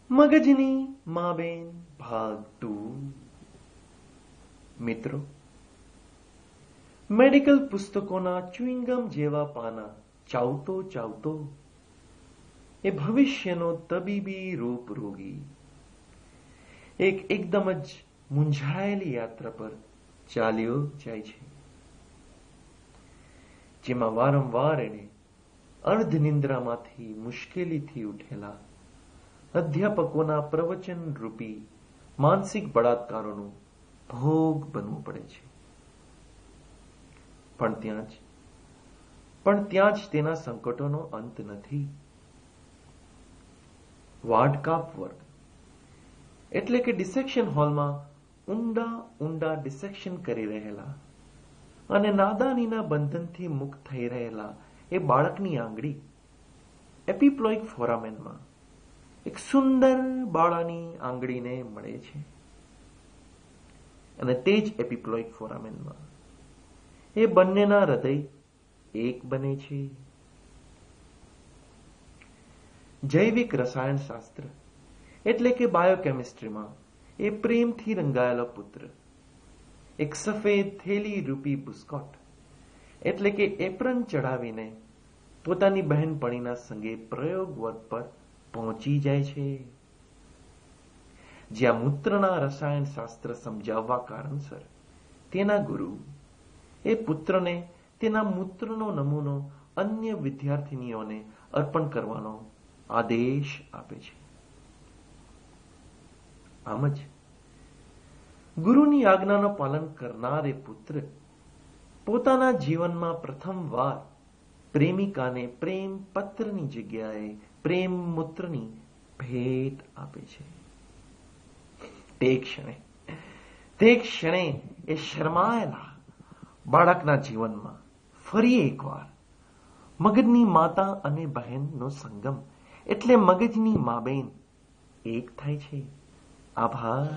મગજની માબેન ભાગ 2. મિત્રો, મેડિકલ પુસ્તકોના ચ્યુઇંગમ જેવા પાના ચાવતો ચાવતો એ ભવિષ્યનો તબીબી રૂપ રોગી એકદમ જ મૂંઝાયેલી યાત્રા પર ચાલ્યો જાય છે, જેમાં વારંવાર એને અર્ધનિંદ્રામાંથી મુશ્કેલીથી ઉઠેલા અધ્યાપકોના પ્રવચન રૂપી માનસિક બળાત્કારોનો ભોગ બનવું પડે છે. પણ ત્યાં જ તેના સંકટોનો અંત નથી. વાડકાપ વર્ગ એટલે કે ડિસેક્શન હોલમાં ઊંડા ડિસેક્શન કરી રહેલા અને નાદાનીના બંધનથી મુક્ત થઈ રહેલા એ બાળકની આંગળી એપિપ્લોઇક ફોરામેનમાં એક સુંદર બાળાની આંગળીને મળે છે, અને તે જ એપિપ્લોઇક ફોરામેનમાં એ બંનેના હૃદય એક બને છે. જૈવિક રસાયણશાસ્ત્ર એટલે કે બાયોકેમિસ્ટ્રીમાં એ પ્રેમથી રંગાયેલો પુત્ર એક સફેદ થેલી રૂપી બુસ્કોટ એટલે કે એપ્રન ચડાવીને પોતાની બહેનપણીના સંગે પ્રયોગ વર્ગ પર પહોંચી જાય છે, જ્યાં મૂત્રના રસાયણશાસ્ત્ર સમજાવવા કારણસર તેના ગુરુ એ પુત્રને તેના મૂત્રનો નમૂનો અન્ય વિદ્યાર્થીનીઓને અર્પણ કરવાનો આદેશ આપે છે. આમ જ ગુરુની આજ્ઞાનું પાલન કરનાર એ પુત્ર પોતાના જીવનમાં પ્રથમવાર પ્રેમિકાને પ્રેમ પત્રની જગ્યાએ પ્રેમ મૂત્રની ભેટ આપે છે. તે ક્ષણે એ શરમાયેલા બાળકના જીવનમાં ફરી એકવાર મગજની માતા અને બહેનનો સંગમ એટલે મગજની માબેન એક થાય છે. આભાર.